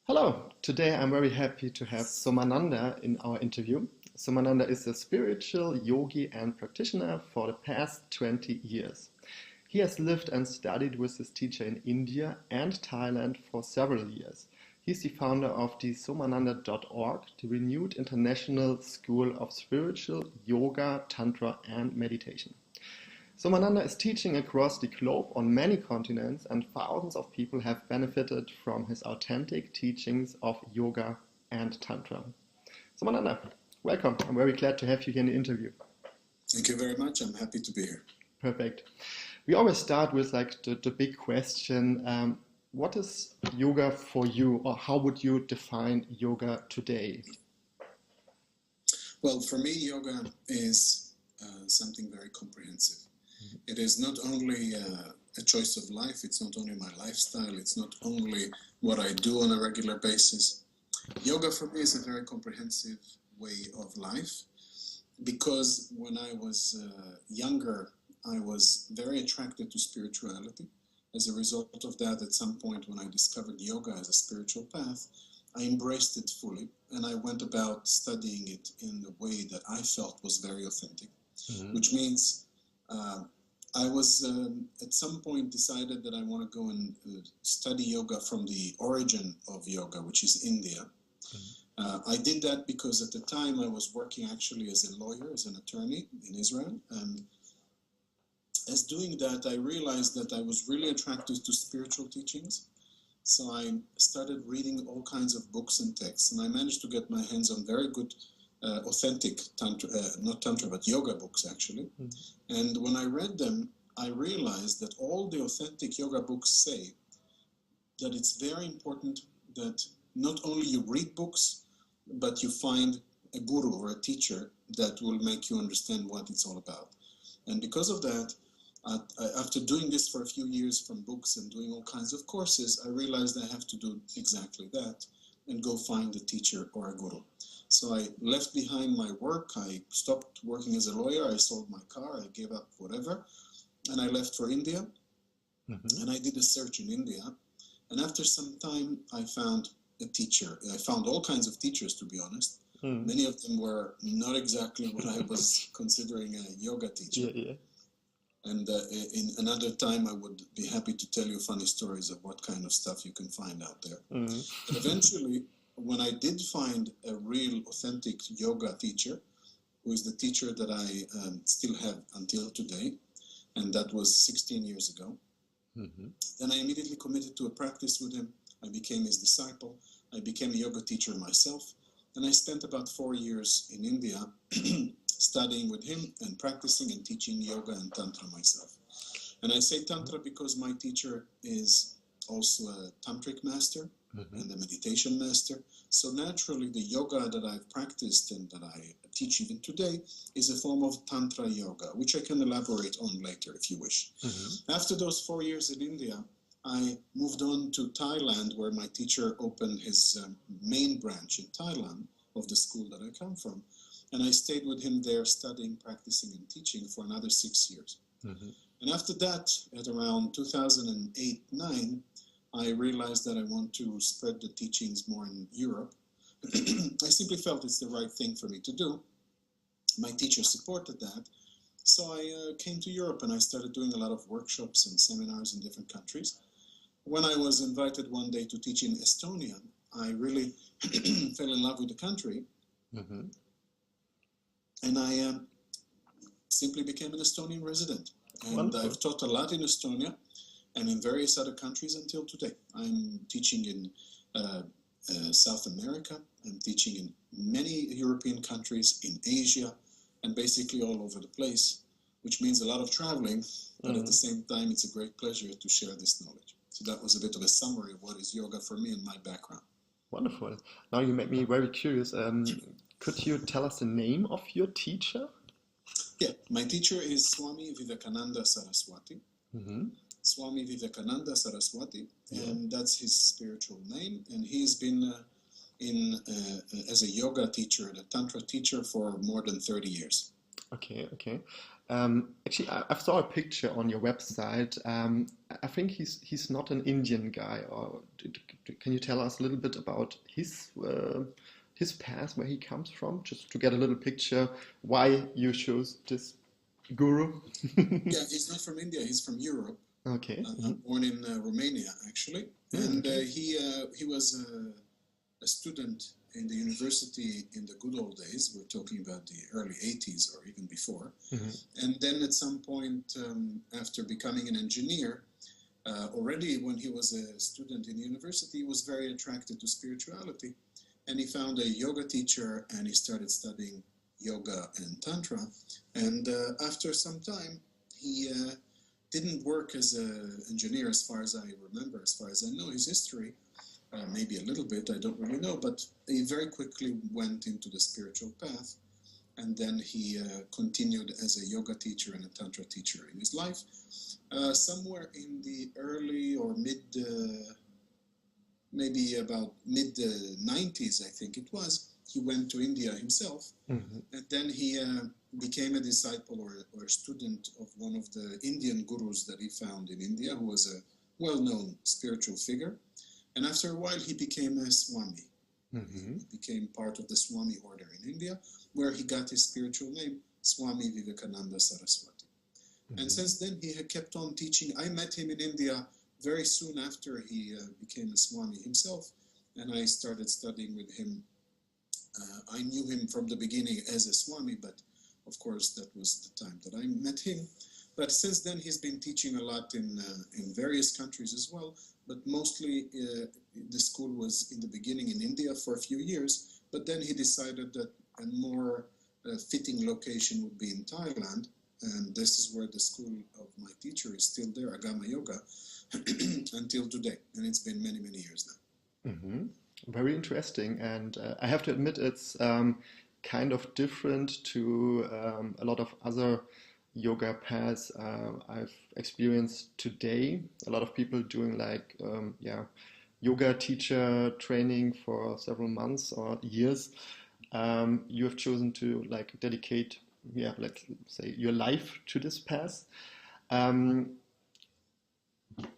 Hello, today I'm very happy to have Somananda in our interview. Somananda is a spiritual yogi and practitioner for the past 20 years. He has lived and studied with his teacher in India and Thailand for several years. He's the founder of the Somananda.org, the renewed international school of spiritual yoga, tantra, and meditation. Somananda is teaching across the globe on many continents, and thousands of people have benefited from his authentic teachings of yoga and tantra. Somananda, welcome. I'm very glad to have you here in the interview. Thank you very much. I'm happy to be here. Perfect. We always start with the big question. What is yoga for you, or how would you define yoga today? Well, for me, yoga is something very comprehensive. It is not only a choice of life, it's not only my lifestyle, it's not only what I do on a regular basis. Yoga for me is a very comprehensive way of life, because when I was younger, I was very attracted to spirituality. As a result of that, at some point when I discovered yoga as a spiritual path, I embraced it fully, and I went about studying it in the way that I felt was very authentic, which means I was at some point decided that I want to go and study yoga from the origin of yoga, which is India. I did that because at the time I was working actually as a lawyer, as an attorney in Israel. And as doing that, I realized that I was really attracted to spiritual teachings. So I started reading all kinds of books and texts, and I managed to get my hands on very good authentic tantra, not tantra, but yoga books actually. And when I read them, I realized that all the authentic yoga books say that it's very important that not only you read books, but you find a guru or a teacher that will make you understand what it's all about. And because of that, after doing this for a few years from books and doing all kinds of courses, I realized I have to do exactly that and go find a teacher or a guru. So I left behind my work, I stopped working as a lawyer, I sold my car, I gave up whatever, and I left for India, and I did a search in India, and after some time I found a teacher. I found all kinds of teachers, to be honest. Many of them were not exactly what I was considering a yoga teacher. And in another time I would be happy to tell you funny stories of what kind of stuff you can find out there. But eventually, when I did find a real authentic yoga teacher, who is the teacher that I still have until today, and that was 16 years ago, then I immediately committed to a practice with him. I became his disciple. I became a yoga teacher myself, and I spent about 4 years in India studying with him and practicing and teaching yoga and tantra myself. And I say tantra because my teacher is also a tantric master and a meditation master. So naturally the yoga that I've practiced and that I teach even today is a form of tantra yoga, which I can elaborate on later if you wish. After those 4 years in India, I moved on to Thailand, where my teacher opened his main branch in Thailand of the school that I come from. And I stayed with him there studying, practicing, and teaching for another 6 years. And after that, at around 2008-9, I realized that I want to spread the teachings more in Europe. I simply felt it's the right thing for me to do. My teacher supported that. So I came to Europe and I started doing a lot of workshops and seminars in different countries. When I was invited one day to teach in Estonia, I really fell in love with the country. And I simply became an Estonian resident. And Wonderful. I've taught a lot in Estonia and in various other countries until today. I'm teaching in South America. I'm teaching in many European countries, in Asia, and basically all over the place, which means a lot of traveling, but at the same time, it's a great pleasure to share this knowledge. So that was a bit of a summary of what is yoga for me and my background. Wonderful. Now you make me very curious. Could you tell us the name of your teacher? Yeah, my teacher is Swami Vivekananda Saraswati. Swami Vivekananda Saraswati, and that's his spiritual name. And he's been as a yoga teacher and a tantra teacher for more than 30 years. Okay, okay. Actually, I saw a picture on your website. I think he's not an Indian guy. Or can you tell us a little bit about his past, where he comes from, just to get a little picture why you chose this guru? Yeah, he's not from India. He's from Europe. Okay. Born in Romania, actually, and he was a student in the university in the good old days. We're talking about the early 80s or even before. And then at some point, after becoming an engineer, already when he was a student in university, he was very attracted to spirituality. And he found a yoga teacher and he started studying yoga and tantra. And after some time, he didn't work as an engineer, as far as I remember, as far as I know his history. Maybe a little bit, I don't really know, but he very quickly went into the spiritual path, and then he continued as a yoga teacher and a tantra teacher in his life. Somewhere in the early or maybe about mid-90s, I think it was, he went to India himself, and then he became a disciple or a student of one of the Indian gurus that he found in India, who was a well-known spiritual figure. And after a while, he became a Swami. He became part of the Swami order in India, where he got his spiritual name, Swami Vivekananda Saraswati. And since then, he had kept on teaching. I met him in India very soon after he became a Swami himself, and I started studying with him. I knew him from the beginning as a Swami, but of course, that was the time that I met him. But since then, he's been teaching a lot in various countries as well. But mostly, the school was in the beginning in India for a few years. But then he decided that a more fitting location would be in Thailand. And this is where the school of my teacher is still there, Agama Yoga, until today. And it's been many, many years now. Very interesting. And I have to admit, it's kind of different to a lot of other yoga paths I've experienced today. A lot of people doing like yoga teacher training for several months or years. You have chosen to like dedicate, let's say, your life to this path.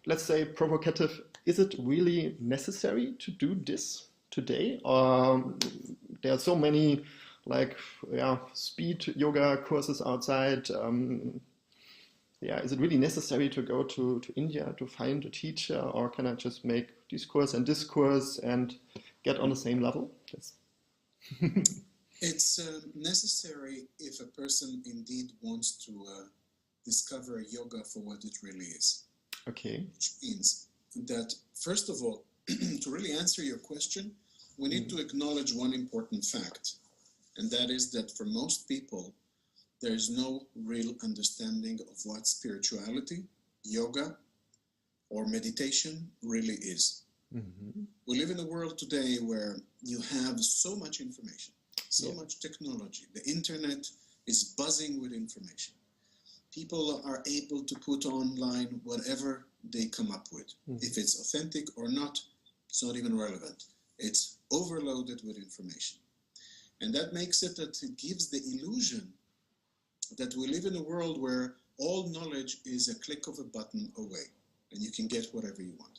Let's say provocative. Is it really necessary to do this today, or there are so many speed yoga courses outside? Is it really necessary to go to India to find a teacher, or can I just make this course and get on the same level? It's necessary if a person indeed wants to discover yoga for what it really is. Okay. Which means that, first of all, to really answer your question, we need to acknowledge one important fact. And that is that for most people, there is no real understanding of what spirituality, yoga, or meditation really is. We live in a world today where you have so much information, so much technology. The internet is buzzing with information. People are able to put online whatever they come up with. If it's authentic or not, it's not even relevant. It's overloaded with information. And that makes it that it gives the illusion that we live in a world where all knowledge is a click of a button away, and you can get whatever you want.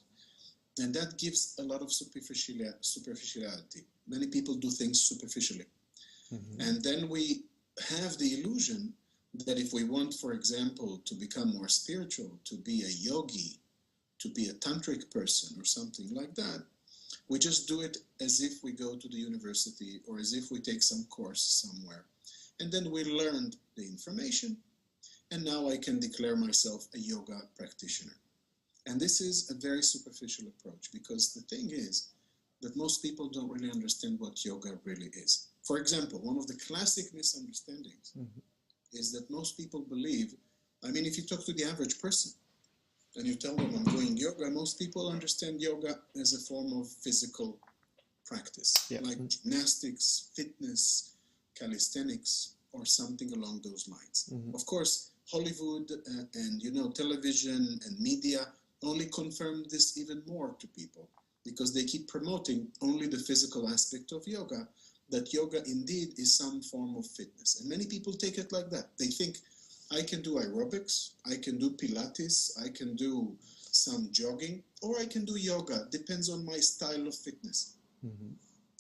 And that gives a lot of superficiality. Many people do things superficially. And then we have the illusion that if we want, for example, to become more spiritual, to be a yogi, to be a tantric person or something like that, we just do it as if we go to the university or as if we take some course somewhere. And then we learned the information, and now I can declare myself a yoga practitioner. And this is a very superficial approach, because the thing is that most people don't really understand what yoga really is. For example, one of the classic misunderstandings is that most people believe, if you talk to the average person and you tell them I'm doing yoga, most people understand yoga as a form of physical practice, like gymnastics, fitness, calisthenics, or something along those lines. Of course, Hollywood and television and media only confirm this even more to people, because they keep promoting only the physical aspect of yoga, that yoga indeed is some form of fitness. And many people take it like that. They think, I can do aerobics, I can do Pilates, I can do some jogging, or I can do yoga. Depends on my style of fitness. Mm-hmm.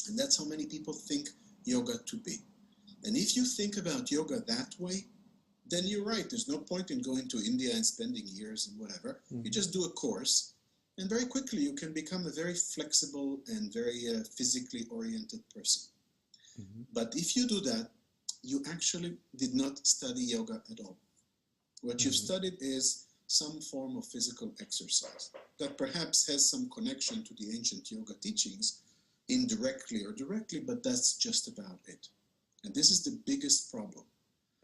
And that's how many people think yoga to be. And if you think about yoga that way, then you're right. There's no point in going to India and spending years and whatever. Mm-hmm. You just do a course, and very quickly you can become a very flexible and very physically oriented person. Mm-hmm. But if you do that, you actually did not study yoga at all. What you've studied is some form of physical exercise that perhaps has some connection to the ancient yoga teachings, indirectly or directly, but that's just about it. And this is the biggest problem.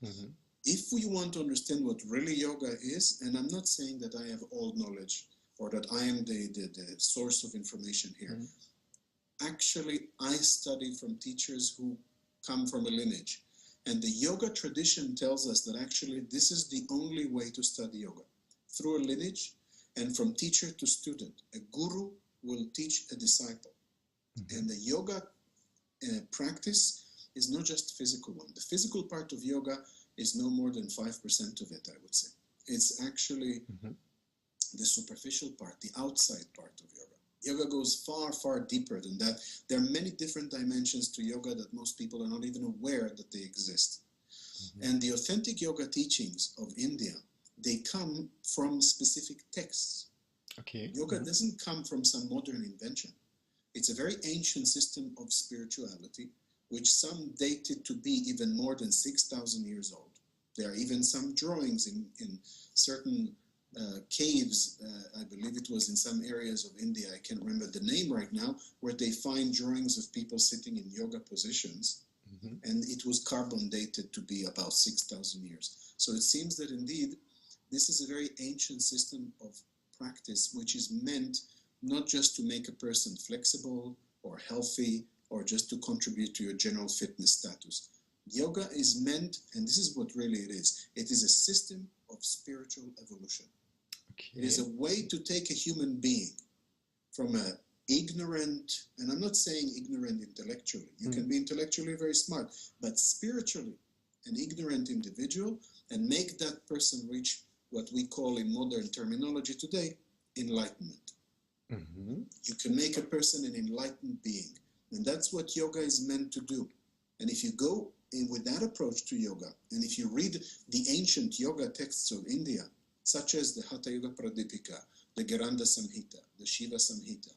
Mm-hmm. If we want to understand what really yoga is, and I'm not saying that I have all knowledge or that I am the source of information here. Mm-hmm. Actually, I study from teachers who come from a lineage. And the yoga tradition tells us that actually this is the only way to study yoga. Through a lineage and from teacher to student. A guru will teach a disciple. Mm-hmm. And the yoga practice is not just physical one. The physical part of yoga is no more than 5% of it, I would say. It's actually the superficial part, the outside part of yoga. Yoga goes far, far deeper than that. There are many different dimensions to yoga that most people are not even aware that they exist. And the authentic yoga teachings of India, they come from specific texts. Okay. Yoga doesn't come from some modern invention. It's a very ancient system of spirituality, which some dated to be even more than 6,000 years old. There are even some drawings in certain caves, I believe it was in some areas of India, I can't remember the name right now, where they find drawings of people sitting in yoga positions, and it was carbon dated to be about 6,000 years. So it seems that indeed, this is a very ancient system of practice, which is meant not just to make a person flexible or healthy, or just to contribute to your general fitness status. Yoga is meant, and this is what really it is a system of spiritual evolution. Okay. It is a way to take a human being from an ignorant, and I'm not saying ignorant intellectually, you can be intellectually very smart, but spiritually an ignorant individual, and make that person reach what we call in modern terminology today, enlightenment. You can make a person an enlightened being. And that's what yoga is meant to do. And if you go in with that approach to yoga, and if you read the ancient yoga texts of India, such as the Hatha Yoga Pradipika, the Geranda Samhita, the Shiva Samhita,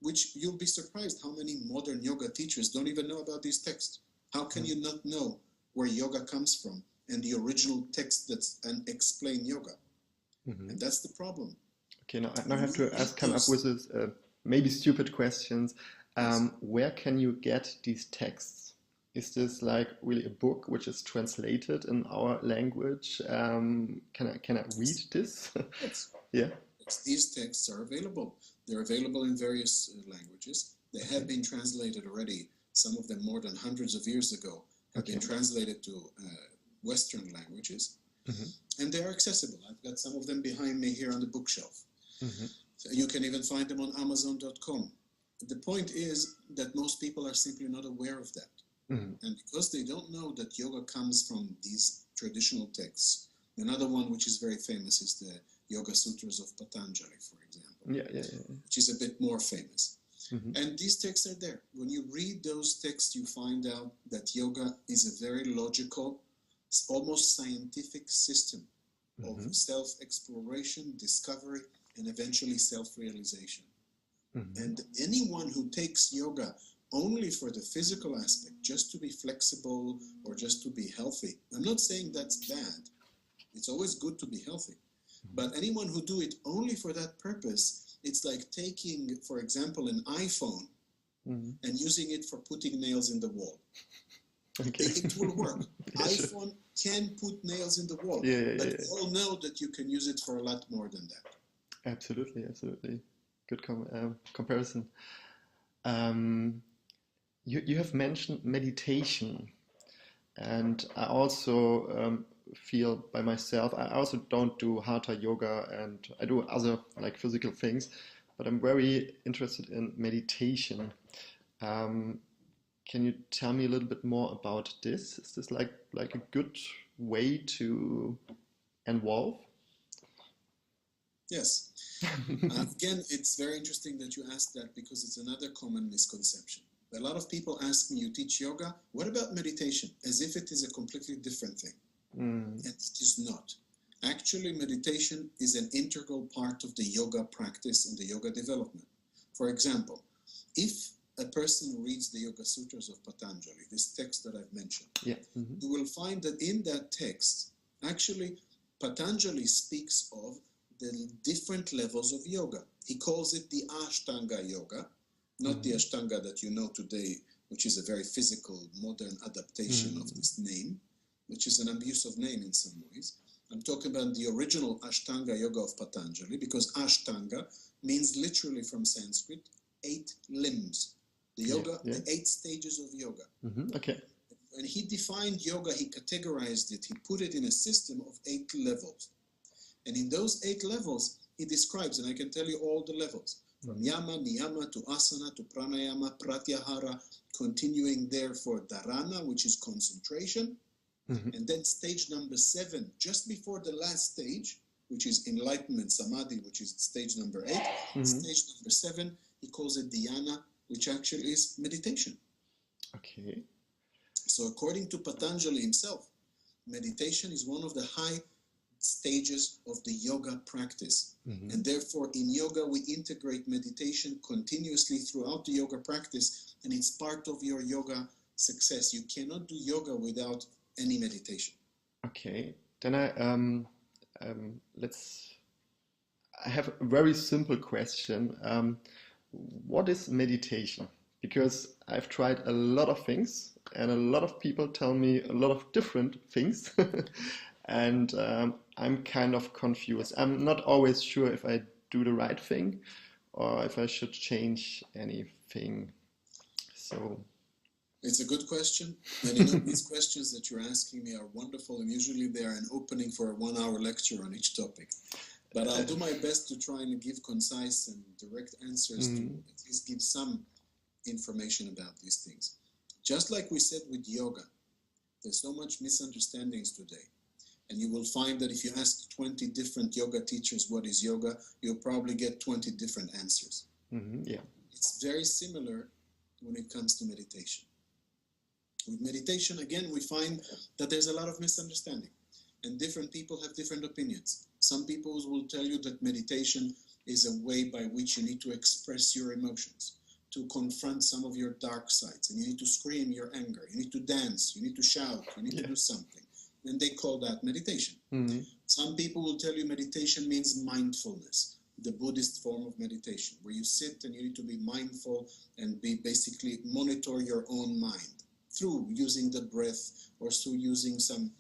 which you'll be surprised how many modern yoga teachers don't even know about these texts. How can you not know where yoga comes from and the original text that's explain yoga? And that's the problem. Okay, now I have to come up with this maybe stupid questions. Where can you get these texts? Is this like really a book which is translated in our language? Can I read this? Yes. Yeah. Yes, these texts are available. They're available in various languages. They have been translated already. Some of them more than hundreds of years ago have been translated to Western languages. And they are accessible. I've got some of them behind me here on the bookshelf. So you can even find them on Amazon.com. The point is that most people are simply not aware of that. And because they don't know that yoga comes from these traditional texts, another one which is very famous is the Yoga Sutras of Patanjali, for example, which is a bit more famous. And these texts are there. When you read those texts, you find out that yoga is a very logical, almost scientific system of self-exploration, discovery, and eventually self-realization. And anyone who takes yoga only for the physical aspect, just to be flexible or just to be healthy, I'm not saying that's bad. It's always good to be healthy. But anyone who do it only for that purpose, it's like taking, for example, an iPhone and using it for putting nails in the wall. It will work. iPhone can put nails in the wall, but we all know that you can use it for a lot more than that. Absolutely. Good comparison. You have mentioned meditation, and I also feel by myself. I also don't do hatha yoga and I do other like physical things, but I'm very interested in meditation. Um, can you tell me a little bit more about this? Is this like a good way to involve? Yes. Again, it's very interesting that you asked that because it's another common misconception. A lot of people ask me, you teach yoga, what about meditation? As if it is a completely different thing. Mm. And it is not. Actually, meditation is an integral part of the yoga practice and the yoga development. For example, if a person reads the Yoga Sutras of Patanjali, this text that I've mentioned, Yeah. Mm-hmm. you will find that in that text, actually, Patanjali speaks of the different levels of yoga. He calls it the Ashtanga yoga, not the Ashtanga that you know today, which is a very physical, modern adaptation of this name, which is an abusive name in some ways. I'm talking about the original Ashtanga yoga of Patanjali, because Ashtanga means literally from Sanskrit, 8 limbs. The yoga, the 8 stages of yoga. Okay. When he defined yoga, he categorized it, he put it in a system of 8 levels. And in those 8 levels, he describes, and I can tell you all the levels, from yama, niyama, to asana, to pranayama, pratyahara, continuing there for dharana, which is concentration, and then stage number 7, just before the last stage, which is enlightenment, samadhi, which is stage number 8, stage number 7, he calls it dhyana, which actually is meditation. Okay. So according to Patanjali himself, meditation is one of the high stages of the yoga practice. And therefore, in yoga, we integrate meditation continuously throughout the yoga practice, and it's part of your yoga success. You cannot do yoga without any meditation. Okay. Then I have a very simple question. What is meditation? Because I've tried a lot of things, and a lot of people tell me a lot of different things. And I'm kind of confused. I'm not always sure if I do the right thing or if I should change anything. So it's a good question. And you know, these questions that you're asking me are wonderful, and usually they are an opening for a 1-hour lecture on each topic. But I'll do my best to try and give concise and direct answers to at least give some information about these things. Just like we said with yoga, there's so much misunderstandings today. And you will find that if you ask 20 different yoga teachers what is yoga, you'll probably get 20 different answers. Yeah. It's very similar when it comes to meditation. With meditation, again, we find that there's a lot of misunderstanding. And different people have different opinions. Some people will tell you that meditation is a way by which you need to express your emotions, to confront some of your dark sides, and you need to scream your anger, you need to dance, you need to shout, you need to do something. And they call that meditation. Some people will tell you meditation means mindfulness, the Buddhist form of meditation, where you sit and you need to be mindful and basically monitor your own mind through using the breath or through using some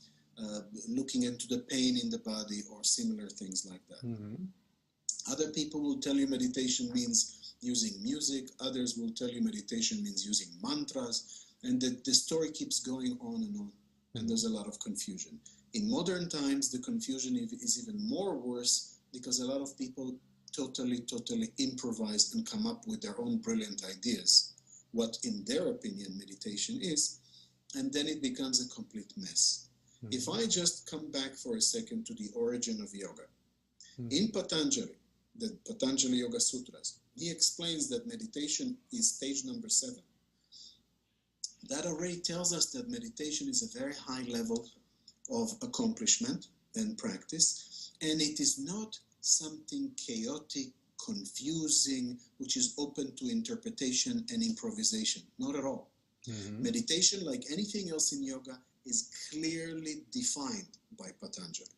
looking into the pain in the body or similar things like that. Other people will tell you meditation means using music. Others will tell you meditation means using mantras. And the story keeps going on and on. And there's a lot of confusion. In modern times, the confusion is even more worse because a lot of people totally improvise and come up with their own brilliant ideas, what in their opinion meditation is, and then it becomes a complete mess. If I just come back for a second to the origin of yoga, in Patanjali, the Patanjali Yoga Sutras, he explains that meditation is stage number 7. That already tells us that meditation is a very high level of accomplishment and practice, and it is not something chaotic, confusing, which is open to interpretation and improvisation. Not at all. Meditation, like anything else in yoga, is clearly defined by Patanjali.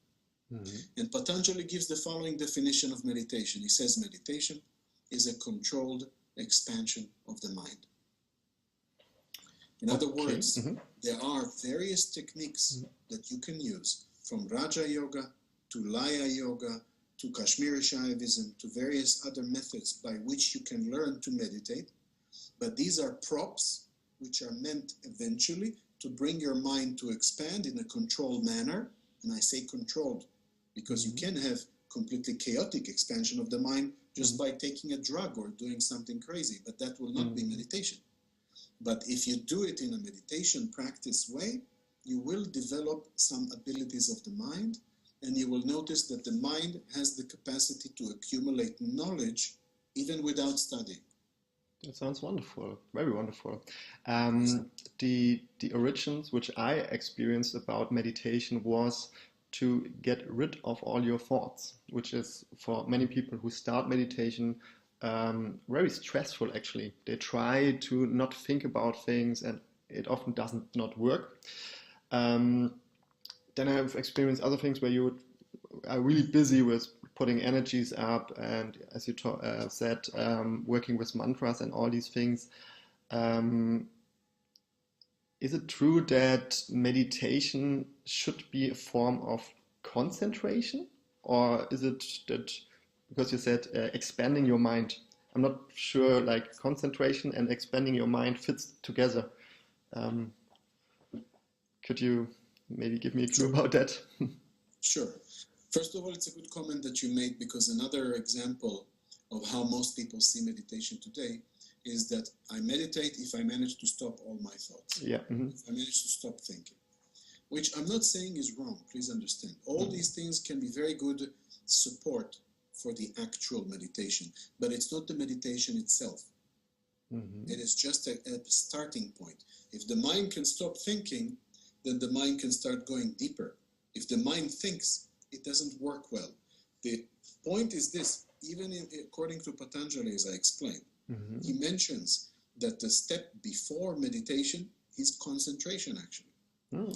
And Patanjali gives the following definition of meditation. He says meditation is a controlled expansion of the mind. In other words, there are various techniques that you can use, from Raja Yoga to Laya Yoga to Kashmiri Shaivism to various other methods by which you can learn to meditate. But these are props which are meant eventually to bring your mind to expand in a controlled manner And I say controlled, because you can have completely chaotic expansion of the mind just by taking a drug or doing something crazy, but that will not be meditation. But if you do it in a meditation practice way, you will develop some abilities of the mind, and you will notice that the mind has the capacity to accumulate knowledge even without studying. That sounds wonderful, very wonderful. The origins which I experienced about meditation was to get rid of all your thoughts, which is for many people who start meditation very stressful actually. They try to not think about things and it often doesn't not work. Then I've experienced other things where you are really busy with putting energies up and, as you said, working with mantras and all these things. Is it true that meditation should be a form of concentration? Or is it that, because you said expanding your mind, I'm not sure like concentration and expanding your mind fits together. Could you maybe give me a clue about that? Sure. First of all, it's a good comment that you made, because another example of how most people see meditation today is that I meditate if I manage to stop all my thoughts. Yeah. If I manage to stop thinking, which I'm not saying is wrong, please understand. All these things can be very good support for the actual meditation, but it's not the meditation itself. It is just a starting point. If the mind can stop thinking, then the mind can start going deeper. If the mind thinks, it doesn't work well. The point is this, even according to Patanjali, as I explained, he mentions that the step before meditation is concentration, actually.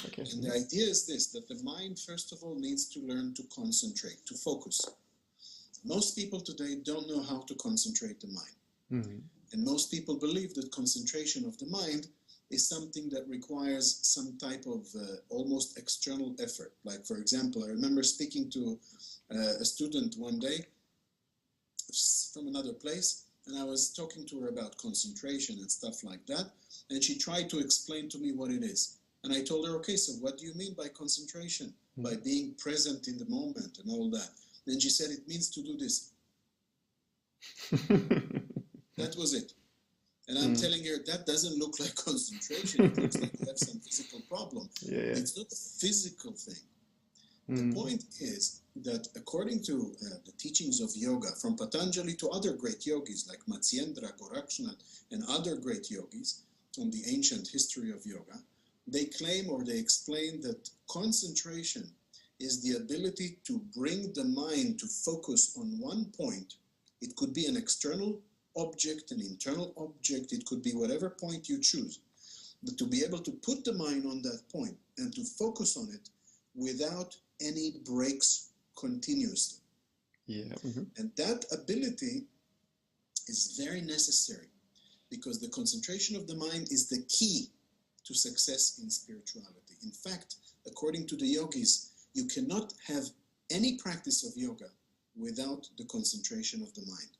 Okay. And the idea is this, that the mind, first of all, needs to learn to concentrate, to focus. Most people today don't know how to concentrate the mind. And most people believe that concentration of the mind is something that requires some type of almost external effort. Like, for example, I remember speaking to a student one day from another place, and I was talking to her about concentration and stuff like that, and she tried to explain to me what it is. And I told her, okay, so what do you mean by concentration? By being present in the moment and all that. And she said, it means to do this. That was it. And I'm telling her, that doesn't look like concentration. It looks like you have some physical problem. It's not a physical thing. The point is that according to the teachings of yoga, from Patanjali to other great yogis like Matsyendra, Gorakshanath, and other great yogis from the ancient history of yoga, they claim or they explain that concentration is the ability to bring the mind to focus on one point. It could be an external object, an internal object, it could be whatever point you choose, but to be able to put the mind on that point and to focus on it without any breaks continuously. And that ability is very necessary, because the concentration of the mind is the key to success in spirituality. In fact, according to the yogis, you cannot have any practice of yoga without the concentration of the mind.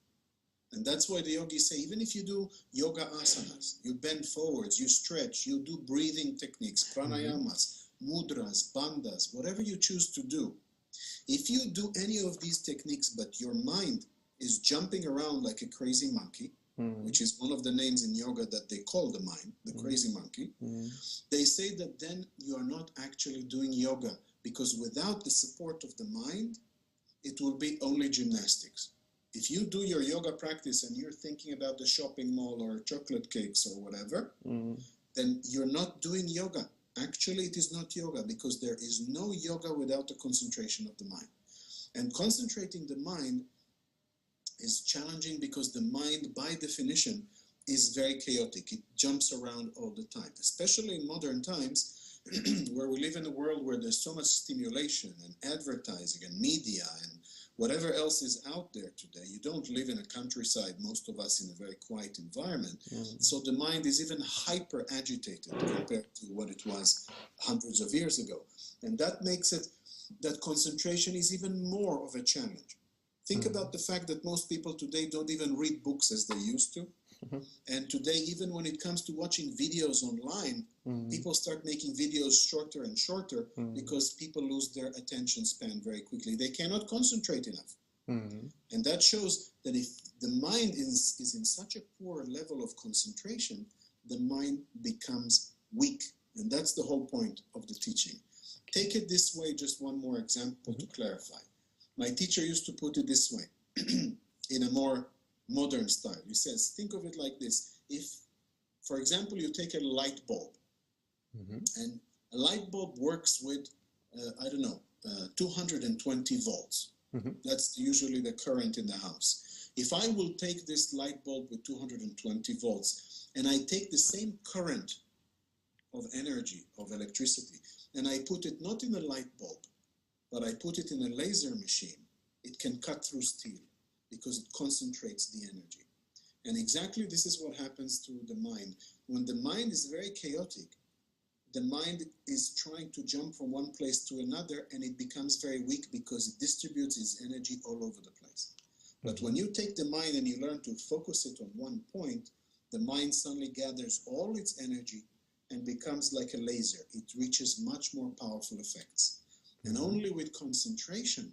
And that's why the yogis say, even if you do yoga asanas, you bend forwards, you stretch, you do breathing techniques, pranayamas, mudras, bandhas, whatever you choose to do, if you do any of these techniques but your mind is jumping around like a crazy monkey, which is one of the names in yoga that they call the mind, the crazy monkey, they say that then you are not actually doing yoga, because without the support of the mind, it will be only gymnastics. If you do your yoga practice and you're thinking about the shopping mall or chocolate cakes or whatever, then you're not doing yoga. Actually, it is not yoga, because there is no yoga without the concentration of the mind. And concentrating the mind is challenging, because the mind, by definition, is very chaotic. It jumps around all the time, especially in modern times, where we live in a world where there's so much stimulation and advertising and media and whatever else is out there today. You don't live in a countryside, most of us, in a very quiet environment. So the mind is even hyper agitated compared to what it was hundreds of years ago. And that makes it that concentration is even more of a challenge. Think about the fact that most people today don't even read books as they used to. Mhm. And today, even when it comes to watching videos online, people start making videos shorter and shorter because people lose their attention span very quickly. They cannot concentrate enough. And that shows that if the mind is in such a poor level of concentration, the mind becomes weak. And that's the whole point of the teaching. Take it this way, just one more example to clarify. My teacher used to put it this way, in a more modern style. He says, think of it like this. If, for example, you take a light bulb, and a light bulb works with, 220 volts. That's usually the current in the house. If I will take this light bulb with 220 volts, and I take the same current of energy, of electricity, and I put it not in a light bulb, but I put it in a laser machine, it can cut through steel because it concentrates the energy. And exactly this is what happens to the mind. When the mind is very chaotic, the mind is trying to jump from one place to another, and it becomes very weak because it distributes its energy all over the place. But when you take the mind and you learn to focus it on one point, the mind suddenly gathers all its energy and becomes like a laser. It reaches much more powerful effects. And only with concentration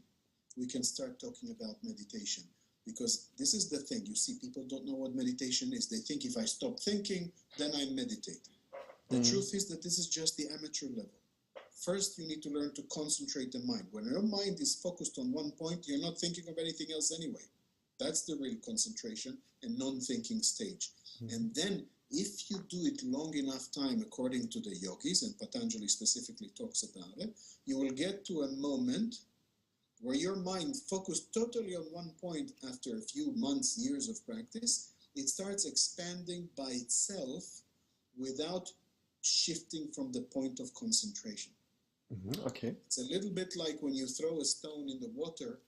we can start talking about meditation. Because this is the thing, you see, people don't know what meditation is. They think if I stop thinking, then I meditate. The truth is that this is just the amateur level. First, you need to learn to concentrate the mind. When your mind is focused on one point, you're not thinking of anything else anyway. That's the real concentration and non-thinking stage. And then, if you do it long enough time, according to the yogis, and Patanjali specifically talks about it, you will get to a moment where your mind focused totally on one point after a few months, years of practice, it starts expanding by itself without shifting from the point of concentration. Okay. It's a little bit like when you throw a stone in the water,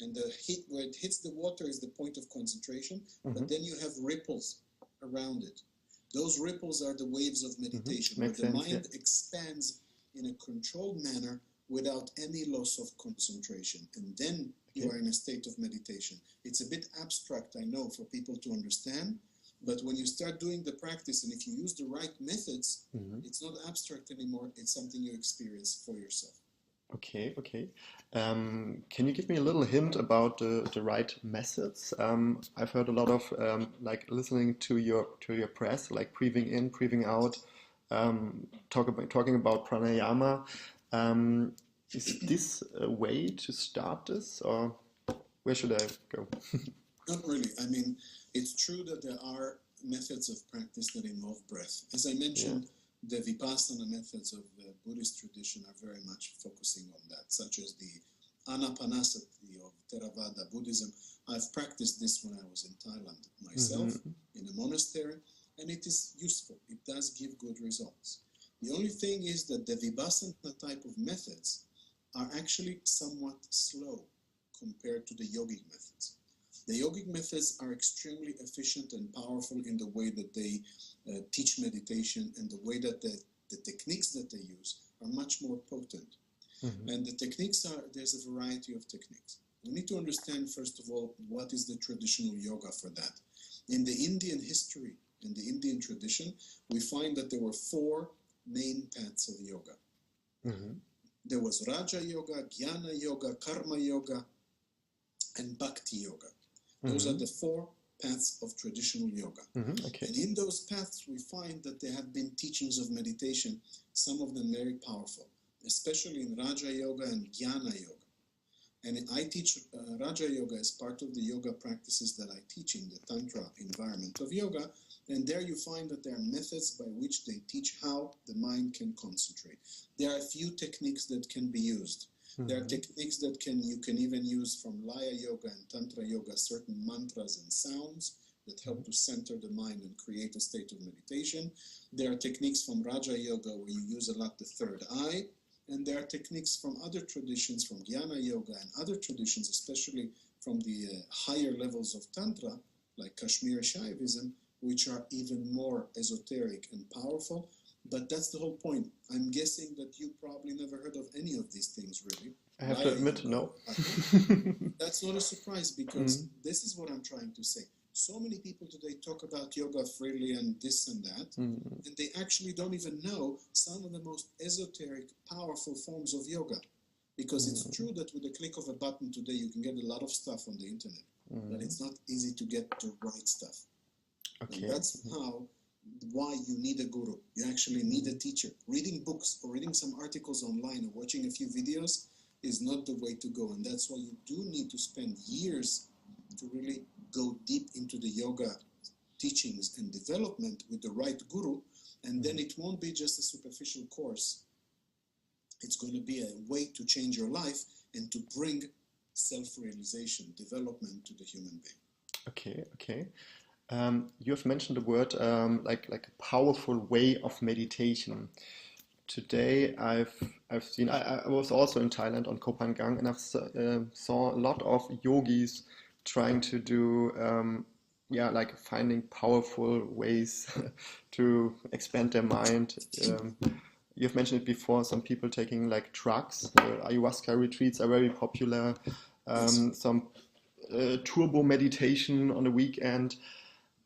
and the hit where it hits the water is the point of concentration, but then you have ripples around it. Those ripples are the waves of meditation, where the mind expands in a controlled manner without any loss of concentration. And then you are in a state of meditation. It's a bit abstract, I know, for people to understand, but when you start doing the practice, and if you use the right methods, it's not abstract anymore, it's something you experience for yourself. Okay, okay. Can you give me a little hint about the right methods? I've heard a lot of like listening to your press, like breathing in, breathing out, talking about pranayama. Is this a way to start this, or where should I go? Not really. I mean, it's true that there are methods of practice that involve breath. As I mentioned, the Vipassana methods of the Buddhist tradition are very much focusing on that, such as the Anapanasati of Theravada Buddhism. I've practiced this when I was in Thailand myself, in a monastery, and it is useful. It does give good results. The only thing is that the Vipassana type of methods are actually somewhat slow compared to the yogic methods. The yogic methods are extremely efficient and powerful in the way that they teach meditation, and the way that the techniques that they use are much more potent. And the techniques there's a variety of techniques. We need to understand, first of all, what is the traditional yoga for that. In the Indian history, in the Indian tradition, we find that there were 4 main paths of yoga. There was Raja Yoga, Jnana Yoga, Karma Yoga, and Bhakti Yoga. Those are the 4 paths of traditional yoga. Okay. And in those paths, we find that there have been teachings of meditation, some of them very powerful, especially in Raja Yoga and Jnana Yoga. And I teach Raja Yoga as part of the yoga practices that I teach in the Tantra environment of yoga. And there you find that there are methods by which they teach how the mind can concentrate. There are a few techniques that can be used. There are techniques that you can even use from Laya Yoga and Tantra Yoga, certain mantras and sounds that help to center the mind and create a state of meditation. There are techniques from Raja Yoga where you use a lot the third eye. And there are techniques from other traditions, from Jnana Yoga and other traditions, especially from the higher levels of Tantra, like Kashmir Shaivism, which are even more esoteric and powerful. But that's the whole point. I'm guessing that you probably never heard of any of these things, really. I have to admit, no. That's not a surprise, because this is what I'm trying to say. So many people today talk about yoga freely and this and that, Mm-hmm. and they actually don't even know some of the most esoteric, powerful forms of yoga. Because it's true that with the click of a button today, you can get a lot of stuff on the internet, but it's not easy to get the right stuff. Okay. And that's why you need a guru. You actually need a teacher. Reading books or reading some articles online or watching a few videos is not the way to go. And that's why you do need to spend years to really go deep into the yoga teachings and development with the right guru. And then it won't be just a superficial course. It's going to be a way to change your life and to bring self-realization, development to the human being. Okay, okay. You have mentioned the word like a powerful way of meditation. Today, I've seen. I was also in Thailand on Koh Phangan, and saw a lot of yogis trying to do yeah, like finding powerful ways to expand their mind. You've mentioned it before. Some people taking like drugs. Ayahuasca retreats are very popular. Some turbo meditation on the weekend.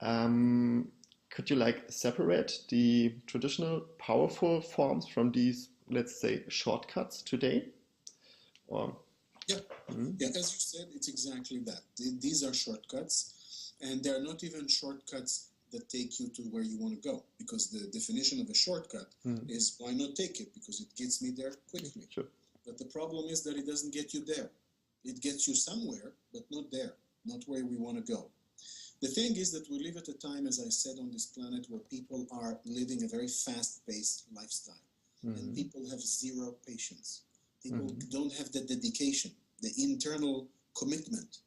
Could you like separate the traditional powerful forms from these, let's say, shortcuts today? Or Yeah, yeah. As you said, it's exactly that. These are shortcuts, and they're not even shortcuts that take you to where you want to go. Because the definition of a shortcut is why not take it? Because it gets me there quickly. sure. But the problem is that it doesn't get you there. It gets you somewhere, but not there, not where we want to go. The thing is that we live at a time, as I said, on this planet where people are living a very fast-paced lifestyle. And people have zero patience. People don't have the dedication, the internal commitment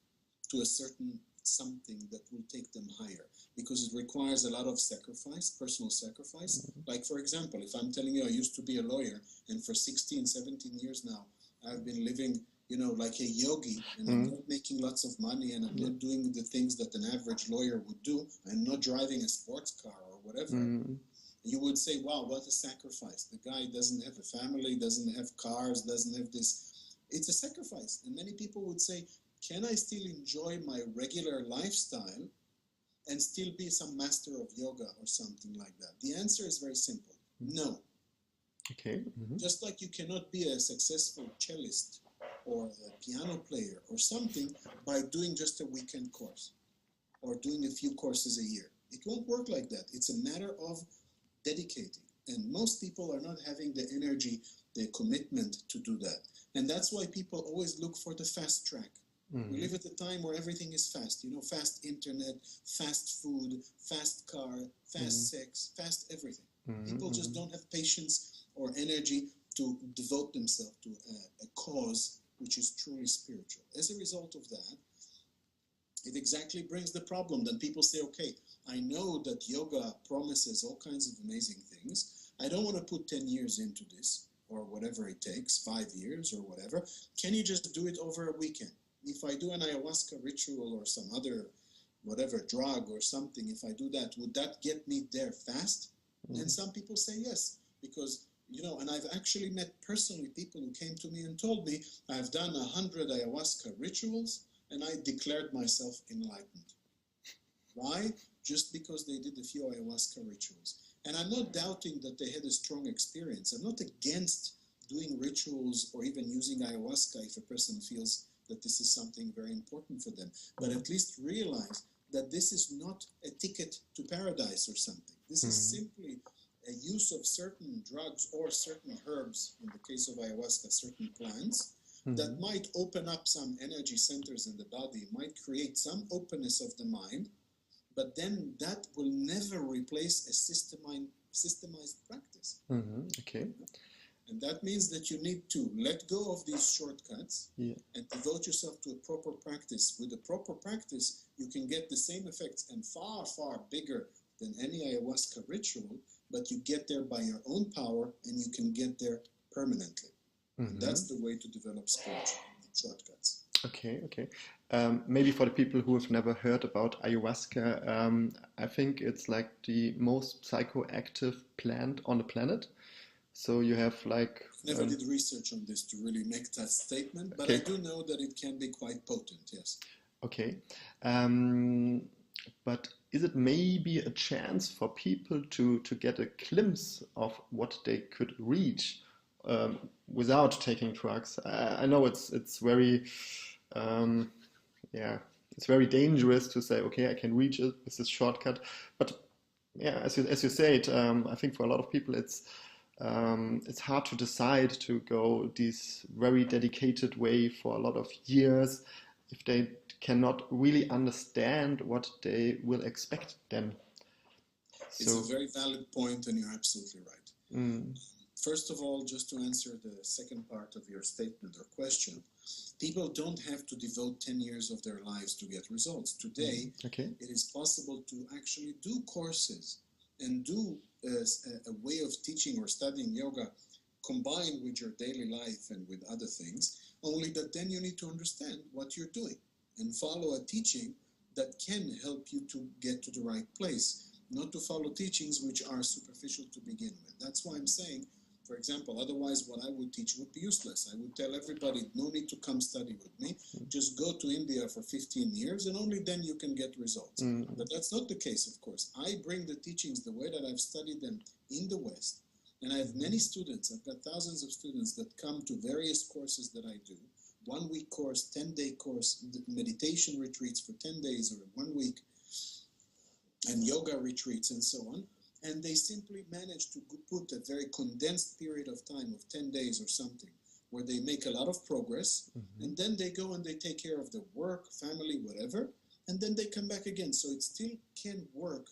to a certain something that will take them higher, because it requires a lot of sacrifice, personal sacrifice. Like, for example, if I'm telling you I used to be a lawyer, and for 16, 17 years now, I've been living, you know, like a yogi, and I'm not making lots of money, and I'm not doing the things that an average lawyer would do. I'm not driving a sports car or whatever. You would say, wow, what a sacrifice. The guy doesn't have a family, doesn't have cars, doesn't have this. It's a sacrifice. And many people would say, can I still enjoy my regular lifestyle and still be some master of yoga or something like that? The answer is very simple. No. Okay. Just like you cannot be a successful cellist or a piano player or something by doing just a weekend course or doing a few courses a year. It won't work like that. It's a matter of dedicating. And most people are not having the energy, the commitment to do that. And that's why people always look for the fast track. We live at a time where everything is fast. You know, fast internet, fast food, fast car, fast sex, fast everything. People just don't have patience or energy to devote themselves to a cause which is truly spiritual. As a result of that, it exactly brings the problem. Then people say, okay, I know that yoga promises all kinds of amazing things. I don't want to put 10 years into this, or whatever it takes, 5 years or whatever. Can you just do it over a weekend? If I do an ayahuasca ritual or some other, whatever, drug or something, if I do that, would that get me there fast? And some people say yes, because, you know, and I've actually met personally people who came to me and told me, I've done 100 ayahuasca rituals, and I declared myself enlightened. Why? Just because they did a few ayahuasca rituals. And I'm not doubting that they had a strong experience. I'm not against doing rituals or even using ayahuasca if a person feels that this is something very important for them. But at least realize that this is not a ticket to paradise or something. This is simply a use of certain drugs or certain herbs, in the case of ayahuasca, certain plants, that might open up some energy centers in the body, might create some openness of the mind, but then that will never replace a systemized practice. Okay. And that means that you need to let go of these shortcuts and devote yourself to a proper practice. With a proper practice, you can get the same effects and far, far bigger than any ayahuasca ritual, but you get there by your own power and you can get there permanently. And that's the way to develop spiritual shortcuts. Okay, okay. Maybe for the people who have never heard about ayahuasca, I think it's like the most psychoactive plant on the planet. So you have like... Never did research on this to really make that statement, but I do know that it can be quite potent, yes. Okay. But is it maybe a chance for people to get a glimpse of what they could reach without taking drugs? I know it's very yeah, it's very dangerous to say, okay, I can reach it with this shortcut. But yeah, as you said, I think for a lot of people it's hard to decide to go this very dedicated way for a lot of years if they cannot really understand what they will expect then. It's So, a very valid point, and you're absolutely right. mm, First of all, just to answer the second part of your statement or question, people don't have to devote 10 years of their lives to get results. Today, okay. it is possible to actually do courses and do a way of teaching or studying yoga combined with your daily life and with other things, only that then you need to understand what you're doing and follow a teaching that can help you to get to the right place, not to follow teachings which are superficial to begin with. That's why I'm saying, for example, otherwise what I would teach would be useless. I would tell everybody, no need to come study with me, just go to India for 15 years and only then you can get results. But that's not the case, of course. I bring the teachings the way that I've studied them in the West, and I have many students. I've got thousands of students that come to various courses that I do. 1 week course, 10-day course, meditation retreats for 10 days or 1 week, and yoga retreats and so on. And they simply manage to put a very condensed period of time of 10 days or something where they make a lot of progress, and then they go and they take care of their work, family, whatever, and then they come back again. So it still can work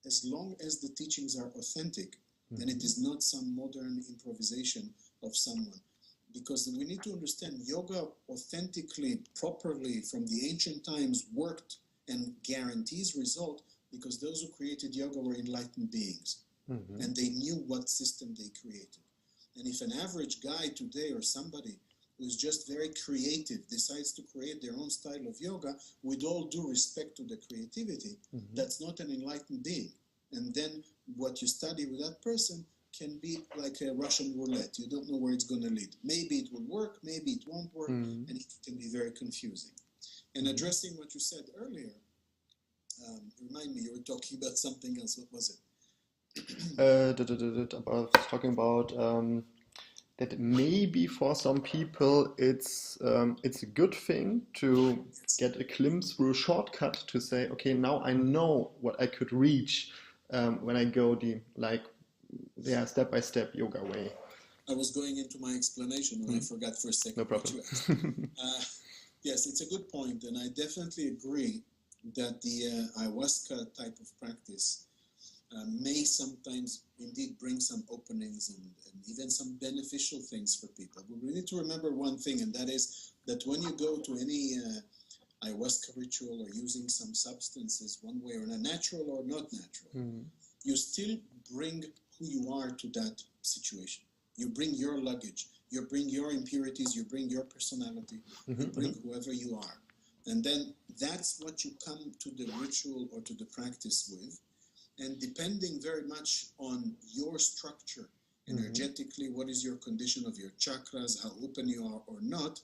as long as the teachings are authentic and it is not some modern improvisation of someone. Because we need to understand yoga authentically, properly from the ancient times worked and guarantees result because those who created yoga were enlightened beings and they knew what system they created. And if an average guy today or somebody who's just very creative decides to create their own style of yoga, with all due respect to the creativity, that's not an enlightened being. And then what you study with that person can be like a Russian roulette. You don't know where it's going to lead. Maybe it will work, maybe it won't work, and it can be very confusing. And addressing what you said earlier, remind me, you were talking about something else. What was it? About talking about that maybe for some people it's a good thing to get a glimpse through a shortcut to say, okay, now I know what I could reach when I go the step by step yoga way. I was going into my explanation and I forgot for a second No problem. what you asked. Yes, it's a good point, and I definitely agree that the ayahuasca type of practice may sometimes indeed bring some openings and even some beneficial things for people. But we need to remember one thing, and that is that when you go to any ayahuasca ritual or using some substances one way or another, natural or not natural, you still bring who you are to that situation. You bring your luggage, you bring your impurities, you bring your personality, you bring whoever you are. And then that's what you come to the ritual or to the practice with. And depending very much on your structure, energetically, what is your condition of your chakras, how open you are or not,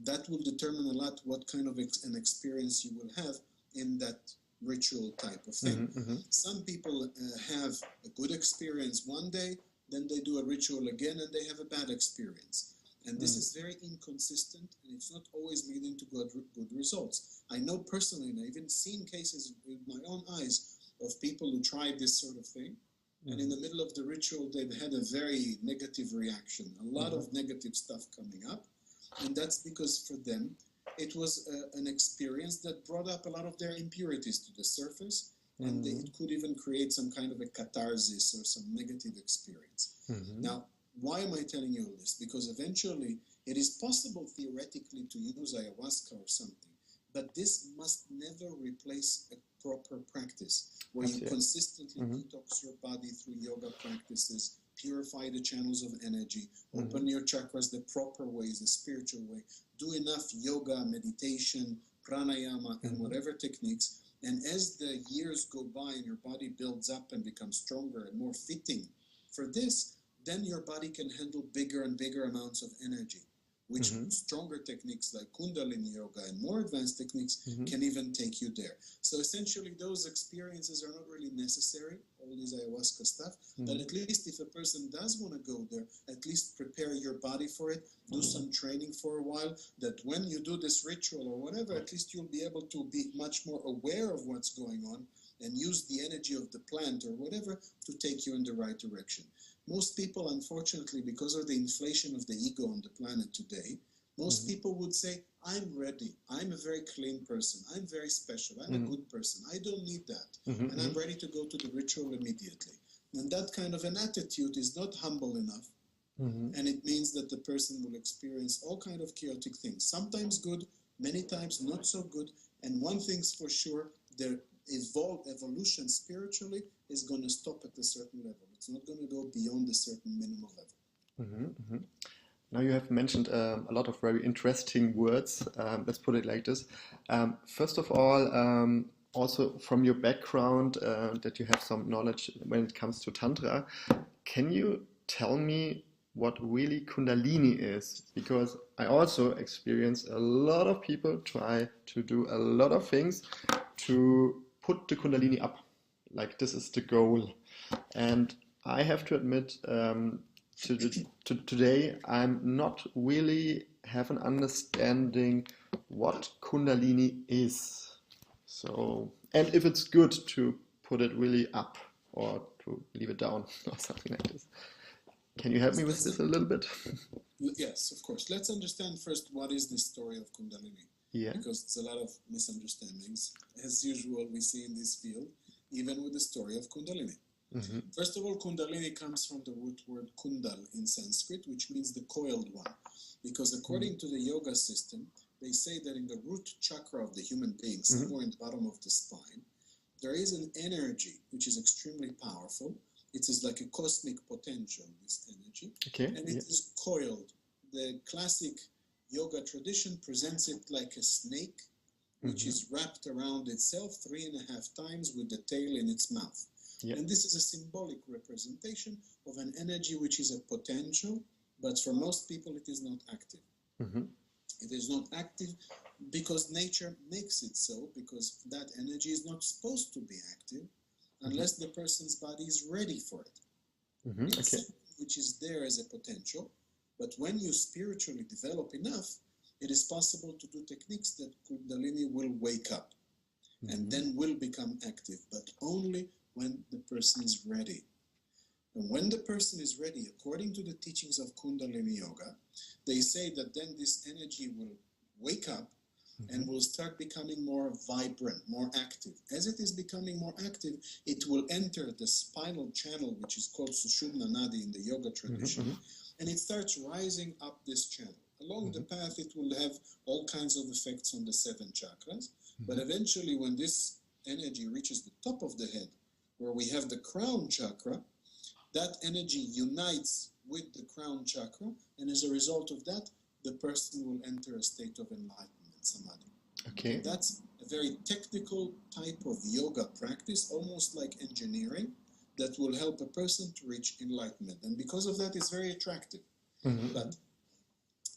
that will determine a lot what kind of an experience you will have in that ritual type of thing. Some people have a good experience one day, then they do a ritual again and they have a bad experience. And this is very inconsistent, and it's not always leading to good results. I know personally, and I've even seen cases with my own eyes of people who tried this sort of thing, and in the middle of the ritual, they've had a very negative reaction, a lot of negative stuff coming up, and that's because for them, it was an experience that brought up a lot of their impurities to the surface, and it could even create some kind of a catharsis or some negative experience. Now, why am I telling you all this? Because eventually it is possible theoretically to use ayahuasca or something, but this must never replace a proper practice where you consistently detox your body through yoga practices, purify the channels of energy, open your chakras the proper ways, the spiritual way, do enough yoga, meditation, pranayama, and whatever techniques. And as the years go by and your body builds up and becomes stronger and more fitting for this, then your body can handle bigger and bigger amounts of energy. which Mm-hmm. stronger techniques like Kundalini Yoga and more advanced techniques Mm-hmm. can even take you there. So essentially, those experiences are not really necessary, all this ayahuasca stuff, but at least if a person does want to go there, at least prepare your body for it, do some training for a while, that when you do this ritual or whatever, at least you'll be able to be much more aware of what's going on and use the energy of the plant or whatever to take you in the right direction. Most people, unfortunately, because of the inflation of the ego on the planet today, most people would say, I'm ready. I'm a very clean person. I'm very special. I'm a good person. I don't need that. And I'm ready to go to the ritual immediately. And that kind of an attitude is not humble enough. And it means that the person will experience all kind of chaotic things. Sometimes good, many times not so good. And one thing's for sure, their evolution spiritually is going to stop at a certain level. It's not going to go beyond a certain minimal level. Now you have mentioned a lot of very interesting words. Let's put it like this. First of all, also from your background, that you have some knowledge when it comes to Tantra, can you tell me what really Kundalini is? Because I also experience a lot of people try to do a lot of things to put the Kundalini up. Like this is the goal. And I have to admit, today I'm not really have an understanding what Kundalini is. So, and if it's good to put it really up or to leave it down or something like this. Can you help me with this a little bit? Yes, of course. Let's understand first what is the story of Kundalini. Yeah. Because it's a lot of misunderstandings, as usual we see in this field, even with the story of Kundalini. First of all, Kundalini comes from the root word kundal in Sanskrit, which means the coiled one. Because according to the yoga system, they say that in the root chakra of the human being, somewhere in the bottom of the spine, there is an energy which is extremely powerful. It is like a cosmic potential, this energy, and it is coiled. The classic yoga tradition presents it like a snake, which is wrapped around itself 3.5 times with the tail in its mouth. And this is a symbolic representation of an energy which is a potential, but for most people it is not active. It is not active because nature makes it so, because that energy is not supposed to be active unless the person's body is ready for it. It's something which is there as a potential, but when you spiritually develop enough, it is possible to do techniques that Kundalini will wake up and then will become active, but only when the person is ready. And when the person is ready, according to the teachings of Kundalini Yoga, they say that then this energy will wake up and will start becoming more vibrant, more active. As it is becoming more active, it will enter the spinal channel, which is called Somananda2 in the yoga tradition, and it starts rising up this channel. Along the path, it will have all kinds of effects on the 7 chakras, but eventually when this energy reaches the top of the head, where we have the crown chakra, that energy unites with the crown chakra, and as a result of that, the person will enter a state of enlightenment, samadhi. Okay. That's a very technical type of yoga practice, almost like engineering, that will help a person to reach enlightenment. And because of that, it's very attractive. But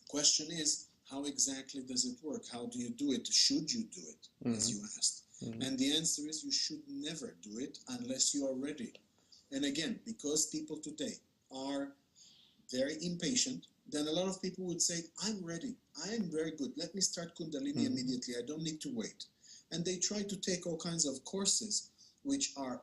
question is, how exactly does it work? How do you do it? Should you do it, as you asked? And the answer is you should never do it unless you are ready. And again, because people today are very impatient, then a lot of people would say, I'm ready, I am very good, let me start Kundalini immediately, I don't need to wait. And they try to take all kinds of courses which are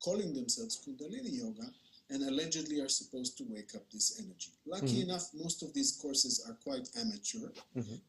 calling themselves Kundalini Yoga and allegedly are supposed to wake up this energy. Lucky enough, most of these courses are quite amateur,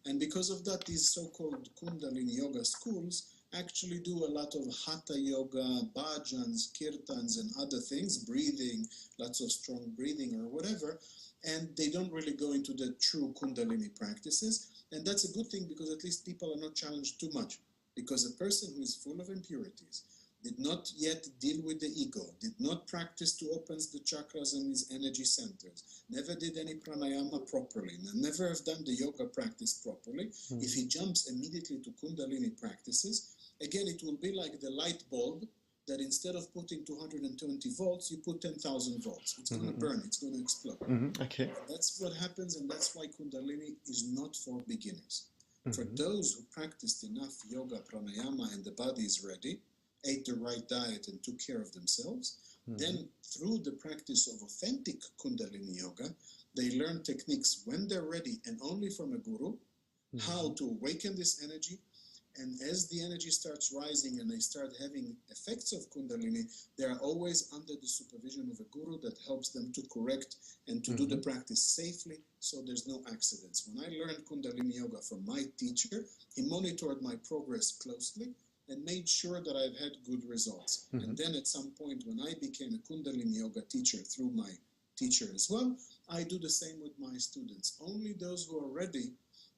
and because of that, these so-called Kundalini Yoga schools actually do a lot of Hatha Yoga, bhajans, kirtans, and other things, breathing, lots of strong breathing or whatever, and they don't really go into the true Kundalini practices, and that's a good thing because at least people are not challenged too much, because a person who is full of impurities, did not yet deal with the ego, did not practice to open the chakras and his energy centers, never did any pranayama properly, never have done the yoga practice properly, if he jumps immediately to Kundalini practices, again, it will be like the light bulb that instead of putting 220 volts, you put 10,000 volts. It's going to burn, it's going to explode. Okay. And that's what happens, and that's why Kundalini is not for beginners. For those who practiced enough yoga, pranayama, and the body is ready, ate the right diet and took care of themselves, then through the practice of authentic Kundalini yoga, they learn techniques when they're ready and only from a guru, how to awaken this energy. And as the energy starts rising and they start having effects of Kundalini, they are always under the supervision of a guru that helps them to correct and to do the practice safely, so there's no accidents. When I learned Kundalini yoga from my teacher, he monitored my progress closely and made sure that I've had good results. And then at some point when I became a Kundalini yoga teacher through my teacher as well, I do the same with my students. Only those who are ready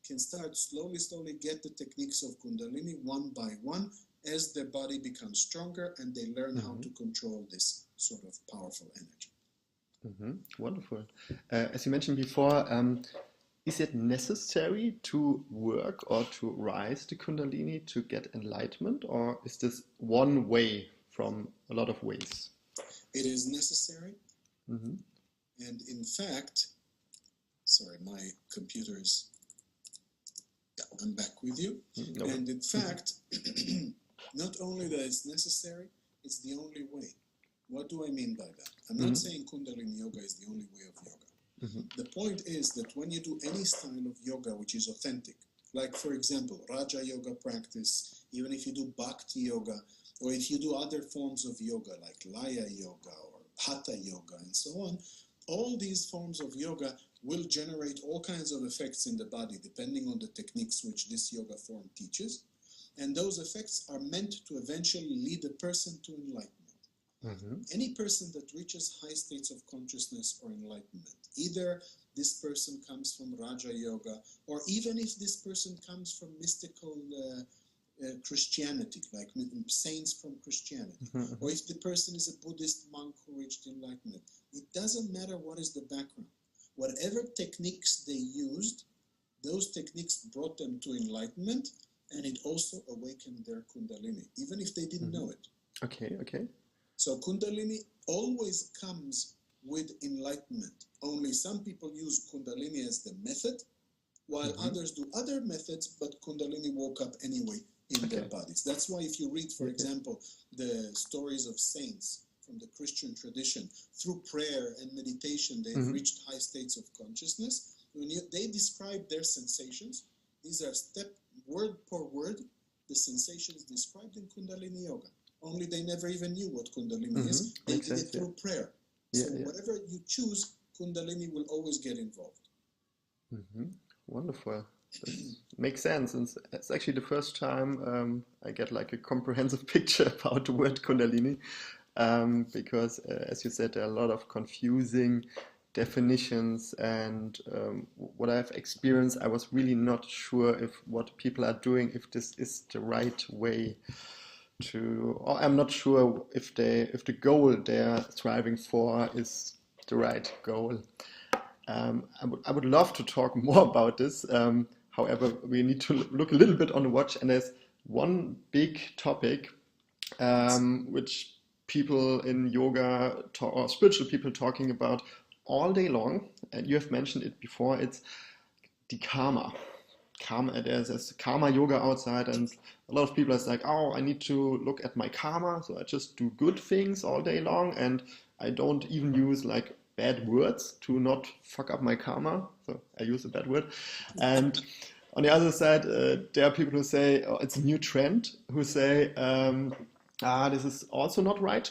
can start slowly get the techniques of Kundalini one by one as their body becomes stronger and they learn how to control this sort of powerful energy. Wonderful. As you mentioned before, is it necessary to work or to rise the Kundalini to get enlightenment, or is this one way from a lot of ways? It is necessary. And in fact, sorry, my computer is... I'm back with you. And in fact, not only that it's necessary, it's the only way. What do I mean by that? I'm not saying Kundalini yoga is the only way of yoga. The point is that when you do any style of yoga which is authentic, like for example, Raja yoga practice, even if you do Bhakti yoga, or if you do other forms of yoga like Laya yoga or Hatha yoga and so on, all these forms of yoga will generate all kinds of effects in the body depending on the techniques which this yoga form teaches. And those effects are meant to eventually lead a person to enlightenment. Any person that reaches high states of consciousness or enlightenment, either this person comes from Raja yoga, or even if this person comes from mystical Christianity, like saints from Christianity, or if the person is a Buddhist monk who reached enlightenment, it doesn't matter what is the background. Whatever techniques they used, those techniques brought them to enlightenment, and it also awakened their Kundalini, even if they didn't know it. Okay. So Kundalini always comes with enlightenment. Only some people use Kundalini as the method, while others do other methods, but Kundalini woke up anyway in their bodies. That's why if you read, for example, the stories of saints from the Christian tradition, through prayer and meditation, they've reached high states of consciousness. When they describe their sensations, these are word per word, the sensations described in Kundalini yoga. Only they never even knew what Kundalini is. They did it through prayer. So whatever you choose, Kundalini will always get involved. Wonderful. That makes sense. And it's actually the first time I get like a comprehensive picture about the word Kundalini, because as you said, there are a lot of confusing definitions, and what I've experienced, I was really not sure if what people are doing, if this is the right way to, or I'm not sure if the goal they're striving for is the right goal. I would love to talk more about this. However, we need to look a little bit on the watch, and there's one big topic which people in yoga or spiritual people talking about all day long, and you have mentioned it before. It's the karma. There's karma yoga outside, and a lot of people are like, oh, I need to look at my karma, so I just do good things all day long, and I don't even use like bad words to not fuck up my karma. So I use a bad word. And on the other side, there are people who say, oh, it's a new trend, who say, this is also not right.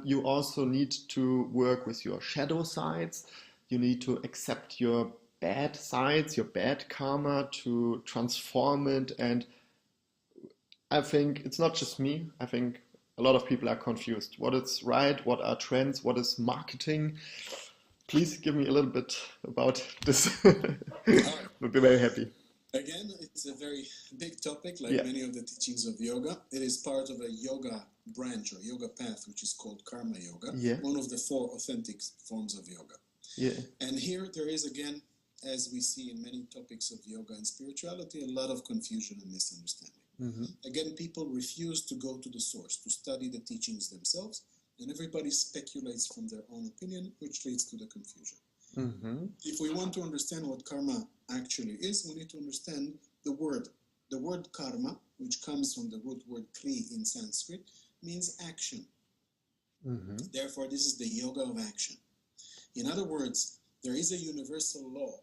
You also need to work with your shadow sides. You need to accept your bad sides, your bad karma, to transform it. And I think it's not just me. I think a lot of people are confused. What is right? What are trends? What is marketing? Please give me a little bit about this. Would be very happy. Again, it's a very big topic, like many of the teachings of yoga. It is part of a yoga branch or yoga path, which is called karma yoga, one of the 4 authentic forms of yoga. And here there is, again, as we see in many topics of yoga and spirituality, a lot of confusion and misunderstanding. Again, people refuse to go to the source, to study the teachings themselves, and everybody speculates from their own opinion, which leads to the confusion. If we want to understand what karma actually is, we need to understand the word. The word karma, which comes from the root word kri in Sanskrit, means action. Therefore, this is the yoga of action. In other words, there is a universal law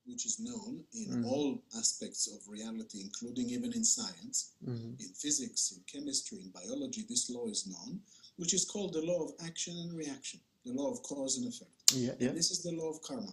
which is known in all aspects of reality, including even in science, in physics, in chemistry, in biology. This law is known, which is called the law of action and reaction, the law of cause and effect. And this is the law of karma.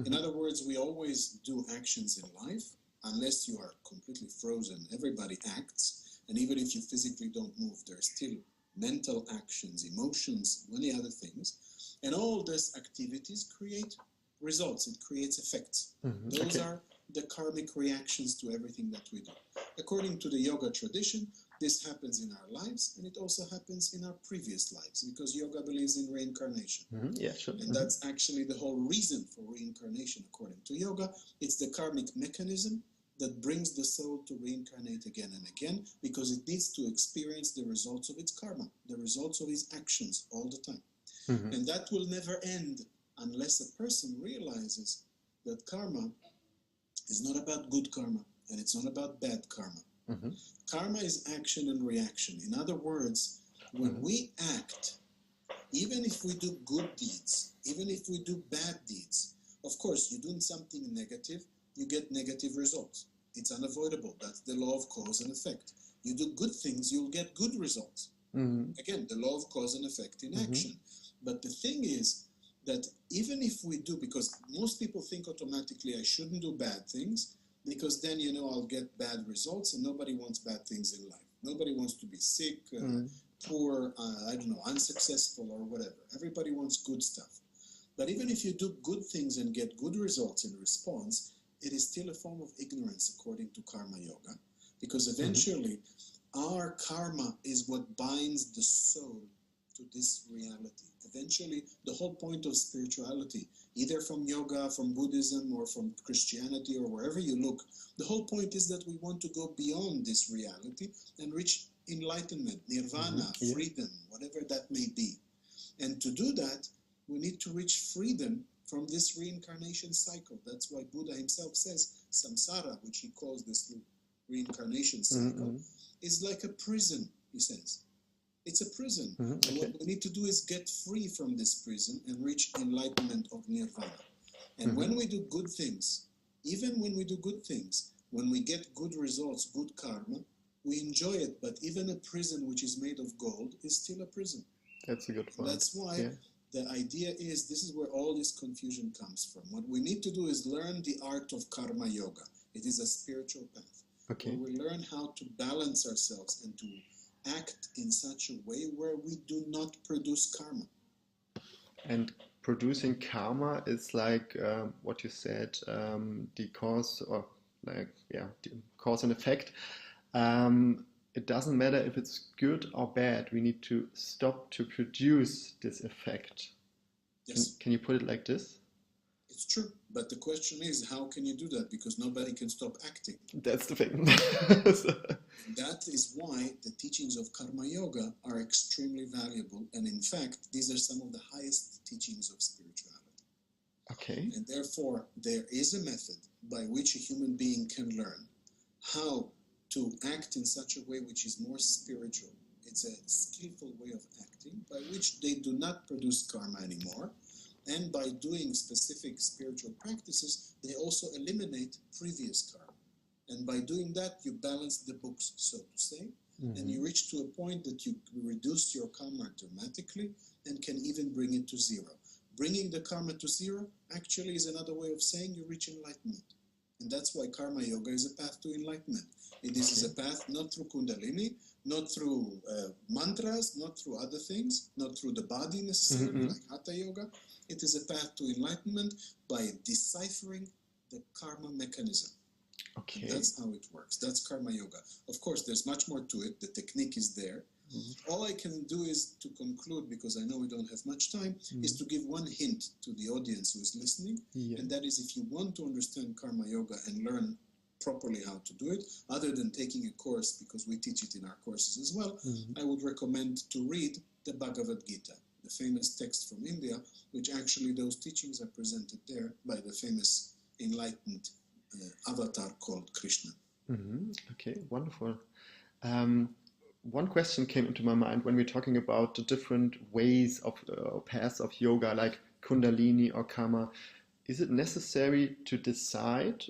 In other words, we always do actions in life, unless you are completely frozen. Everybody acts, and even if you physically don't move, there are still mental actions, emotions, many other things. And all these activities create results, it creates effects. Those are the karmic reactions to everything that we do. According to the yoga tradition, this happens in our lives, and it also happens in our previous lives, because yoga believes in reincarnation. And that's actually the whole reason for reincarnation, according to yoga. It's the karmic mechanism that brings the soul to reincarnate again and again, because it needs to experience the results of its karma, the results of its actions all the time. And that will never end unless a person realizes that karma is not about good karma, and it's not about bad karma. Karma is action and reaction. In other words, when we act, even if we do good deeds, even if we do bad deeds, of course, you're doing something negative, you get negative results. It's unavoidable. That's the law of cause and effect. You do good things, you'll get good results. Again, the law of cause and effect in action. But the thing is that even if we do, because most people think automatically I shouldn't do bad things, because then, you know, I'll get bad results, and nobody wants bad things in life. Nobody wants to be sick, poor, I don't know, unsuccessful or whatever. Everybody wants good stuff. But even if you do good things and get good results in response, it is still a form of ignorance according to karma yoga, because eventually our karma is what binds the soul to this reality. Eventually, the whole point of spirituality, either from yoga, from Buddhism, or from Christianity, or wherever you look, the whole point is that we want to go beyond this reality and reach enlightenment, nirvana, freedom, whatever that may be. And to do that, we need to reach freedom from this reincarnation cycle. That's why Buddha himself says samsara, which he calls this reincarnation cycle, is like a prison, he says. It's a prison. And what we need to do is get free from this prison and reach enlightenment of nirvana. And when we do good things, even when we do good things, when we get good results, good karma, we enjoy it. But even a prison which is made of gold is still a prison. That's a good point. That's why the idea is, this is where all this confusion comes from. What we need to do is learn the art of karma yoga. It is a spiritual path. Where we learn how to balance ourselves and to act in such a way where we do not produce karma. And producing karma is like what you said, the cause, or like, the cause and effect. It doesn't matter if it's good or bad. We need to stop to produce this effect. Yes. Can you put it like this? It's true, but the question is, how can you do that? Because nobody can stop acting. That's the thing. That is why the teachings of karma yoga are extremely valuable, and in fact, these are some of the highest teachings of spirituality. Okay. And therefore, there is a method by which a human being can learn how to act in such a way which is more spiritual. It's a skillful way of acting by which they do not produce karma anymore. And by doing specific spiritual practices, they also eliminate previous karma. And by doing that, you balance the books, so to say, and you reach to a point that you reduce your karma dramatically and can even bring it to zero. Bringing the karma to zero actually is another way of saying you reach enlightenment. And that's why karma yoga is a path to enlightenment. It is a path not through kundalini, not through mantras, not through other things, not through the body necessarily, like hatha yoga. It is a path to enlightenment by deciphering the karma mechanism. Okay. And that's how it works. That's karma yoga. Of course, there's much more to it. The technique is there. All I can do is to conclude, because I know we don't have much time, is to give one hint to the audience who is listening. And that is, if you want to understand karma yoga and learn properly how to do it, other than taking a course, because we teach it in our courses as well, I would recommend to read the Bhagavad Gita, the famous text from India, which actually those teachings are presented there by the famous enlightened avatar called Krishna. Okay, wonderful. One question came into my mind when we're talking about the different ways of paths of yoga, like Kundalini or Karma. Is it necessary to decide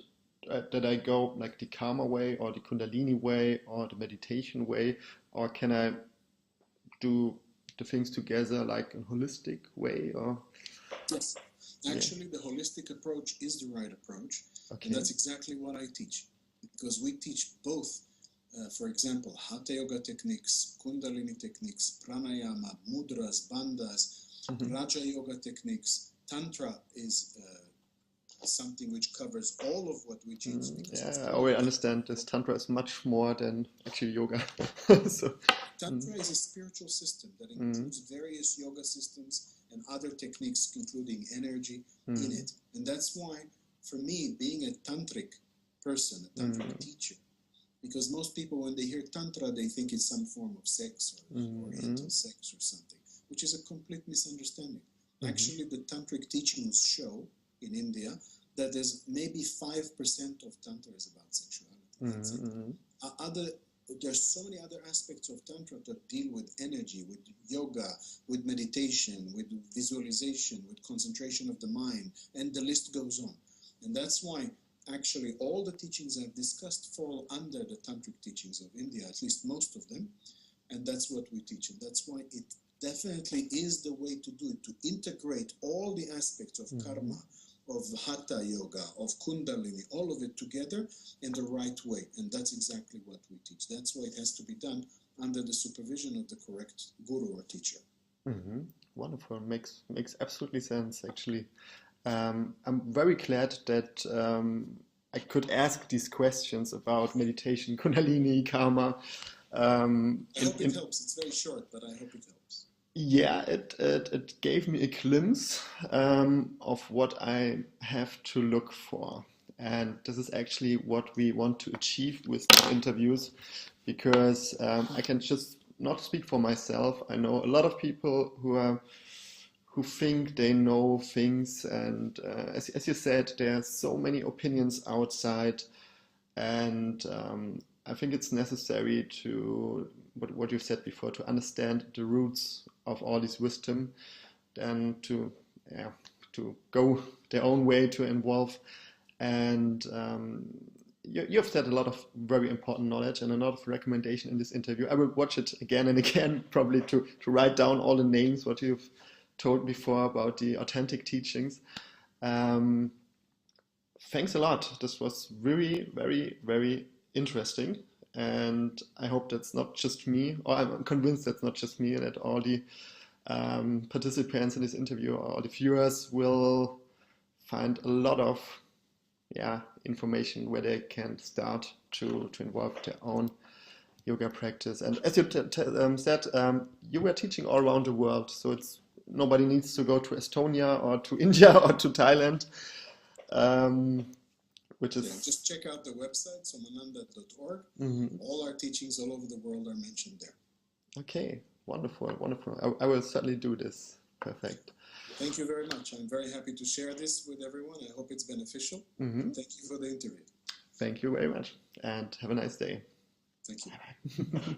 that I go like the Karma way or the Kundalini way or the meditation way, or can I do the things together like a holistic way? Or yes, actually, the holistic approach is the right approach, okay. And that's exactly what I teach, because we teach both. For example, Hatha Yoga techniques, Kundalini techniques, Pranayama, Mudras, Bandhas, Raja Yoga techniques. Tantra is something which covers all of what we teach. Yeah, I already understand this. Tantra is much more than actually yoga. So, Tantra is a spiritual system that includes various yoga systems and other techniques, including energy, in it. And that's why, for me, being a tantric person, a tantric teacher, because most people, when they hear Tantra, they think it's some form of sex or oriental sex or something, which is a complete misunderstanding. Actually, the tantric teachings show in India that there's maybe 5% of Tantra is about sexuality. That's it. There's so many other aspects of Tantra that deal with energy, with yoga, with meditation, with visualization, with concentration of the mind, and the list goes on. And that's why actually all the teachings I've discussed fall under the tantric teachings of India, at least most of them, and that's what we teach. And that's why it definitely is the way to do it, to integrate all the aspects of karma, of hatha yoga, of kundalini, all of it together in the right way. And that's exactly what we teach. That's why it has to be done under the supervision of the correct guru or teacher. Wonderful. Makes absolutely sense, actually. I'm very glad that I could ask these questions about meditation, Kundalini, Karma. I hope it helps. It's very short, but I hope it helps. Yeah, it gave me a glimpse of what I have to look for. And this is actually what we want to achieve with the interviews, because I can just not speak for myself. I know a lot of people who think they know things, and as you said, there are so many opinions outside, and I think it's necessary to what you said before, to understand the roots of all this wisdom, then to go their own way, to involve. And you have said a lot of very important knowledge and a lot of recommendation in this interview. I will watch it again and again, probably to write down all the names, what you've told before about the authentic teachings. Thanks a lot. This was very, very, very interesting. And I hope that's not just me, or I'm convinced that's not just me, that all the participants in this interview or the viewers will find a lot of information where they can start to involve their own yoga practice. And as you said, you were teaching all around the world, so nobody needs to go to Estonia or to India or to Thailand. Which is just check out the website, somananda.org. All our teachings all over the world are mentioned there. Okay, wonderful, wonderful. I will certainly do this. Perfect. Thank you very much. I'm very happy to share this with everyone. I hope it's beneficial. Thank you for the interview. Thank you very much, and have a nice day. Thank you. Bye-bye.